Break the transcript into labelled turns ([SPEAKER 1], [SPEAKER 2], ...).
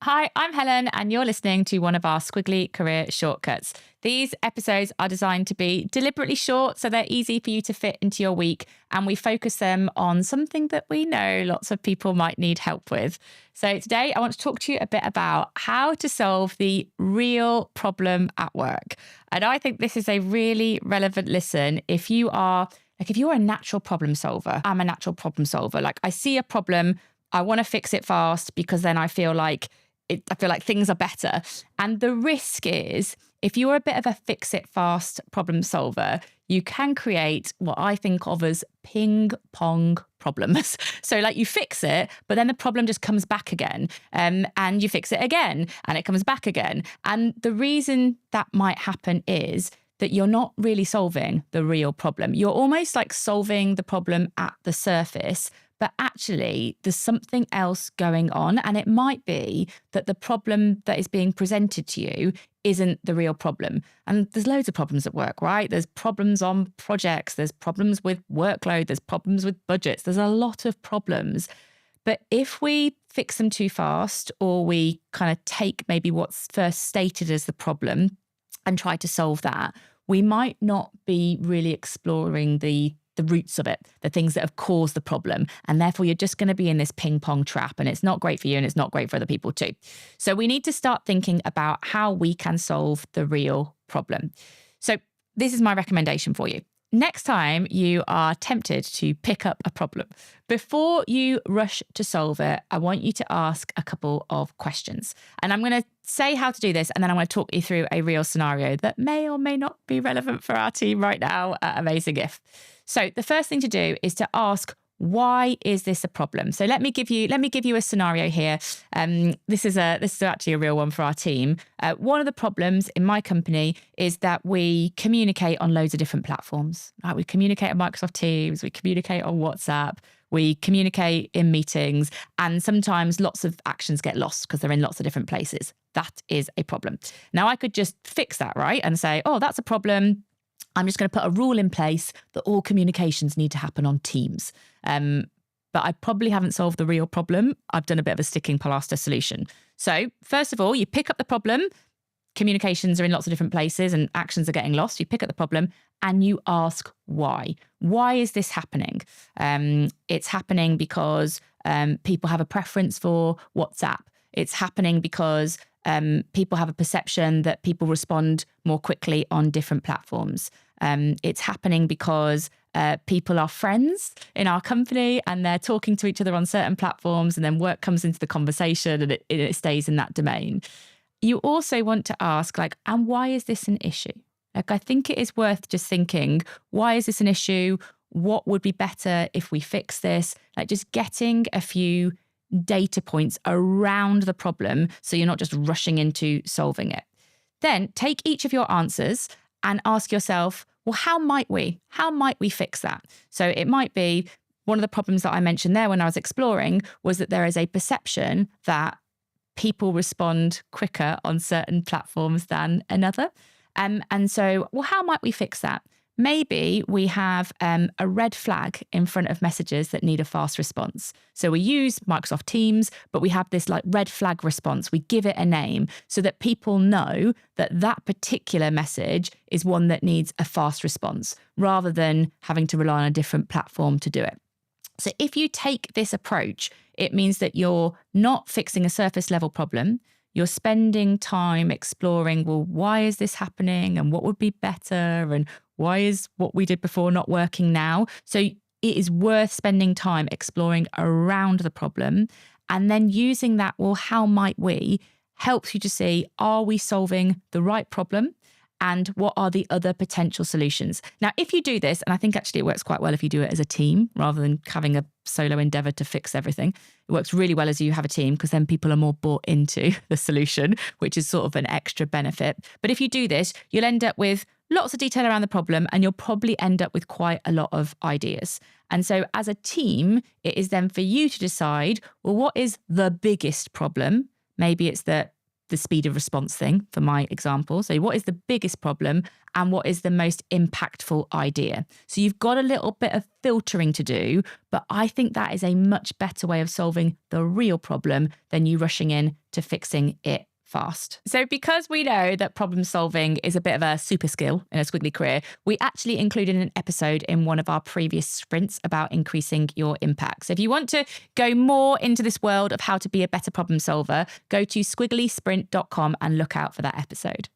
[SPEAKER 1] Hi, I'm Helen, and you're listening to one of our Squiggly Career Shortcuts. These episodes are designed to be deliberately short so they're easy for you to fit into your week, and we focus them on something that we know lots of people might need help with. So today I want to talk to you a bit about how to solve the real problem at work. And I think this is a really relevant listen if you are if you're a natural problem solver. I'm a natural problem solver. Like, I see a problem, I want to fix it fast because then I feel like things are better. And the risk is, if you're a bit of a fix it fast problem solver, you can create what I think of as ping pong problems. So like, you fix it, but then the problem just comes back again. And you fix it again and it comes back again. And the reason that might happen is that you're not really solving the real problem. You're almost like solving the problem at the surface, but actually there's something else going on. And it might be that the problem that is being presented to you isn't the real problem. And there's loads of problems at work, right? There's problems on projects, there's problems with workload, there's problems with budgets, there's a lot of problems. But if we fix them too fast, or we kind of take maybe what's first stated as the problem and try to solve that, we might not be really exploring the roots of it, the things that have caused the problem. And therefore, you're just going to be in this ping pong trap, and it's not great for you and it's not great for other people too. So we need to start thinking about how we can solve the real problem. So this is my recommendation for you. Next time you are tempted to pick up a problem, before you rush to solve it, I want you to ask a couple of questions. And I'm going to say how to do this, and then I'm going to talk you through a real scenario that may or may not be relevant for our team right now at Amazing If. So the first thing to do is to ask, why is this a problem? So let me give you a scenario here. This is actually a real one for our team. One of the problems in my company is that we communicate on loads of different platforms. Right? We communicate on Microsoft Teams, we communicate on WhatsApp, we communicate in meetings, and sometimes lots of actions get lost because they're in lots of different places. That is a problem. Now, I could just fix that, right? And say, oh, that's a problem. I'm just going to put a rule in place that all communications need to happen on Teams. But I probably haven't solved the real problem. I've done a bit of a sticking plaster solution. So first of all, you pick up the problem. Communications are in lots of different places and actions are getting lost. You pick up the problem and you ask why. Why is this happening? It's happening because people have a preference for WhatsApp. It's happening because people have a perception that people respond more quickly on different platforms. It's happening because people are friends in our company and they're talking to each other on certain platforms, and then work comes into the conversation and it stays in that domain. You also want to ask, and why is this an issue? I think it is worth just thinking, why is this an issue? What would be better if we fix this? Just getting a few data points around the problem so you're not just rushing into solving it. Then take each of your answers and ask yourself, well, how might we fix that? So it might be, one of the problems that I mentioned there when I was exploring was that there is a perception that people respond quicker on certain platforms than another. And so, well, how might we fix that? Maybe we have a red flag in front of messages that need a fast response. So we use Microsoft Teams, but we have this red flag response. We give it a name so that people know that that particular message is one that needs a fast response, rather than having to rely on a different platform to do it. So if you take this approach, it means that you're not fixing a surface level problem. You're spending time exploring, well, why is this happening and what would be better, and why is what we did before not working now? So it is worth spending time exploring around the problem, and then using that, well, how might we, helps you to see, are we solving the right problem? And what are the other potential solutions? Now, if you do this, and I think actually it works quite well if you do it as a team rather than having a solo endeavor to fix everything. It works really well as you have a team, because then people are more bought into the solution, which is sort of an extra benefit. But if you do this, you'll end up with lots of detail around the problem, and you'll probably end up with quite a lot of ideas. And so as a team, it is then for you to decide, well, what is the biggest problem? Maybe it's that the speed of response thing for my example. So what is the biggest problem and what is the most impactful idea? So you've got a little bit of filtering to do, but I think that is a much better way of solving the real problem than you rushing in to fixing it fast. So because we know that problem solving is a bit of a super skill in a squiggly career, we actually included an episode in one of our previous sprints about increasing your impact. So if you want to go more into this world of how to be a better problem solver, go to squigglysprint.com and look out for that episode.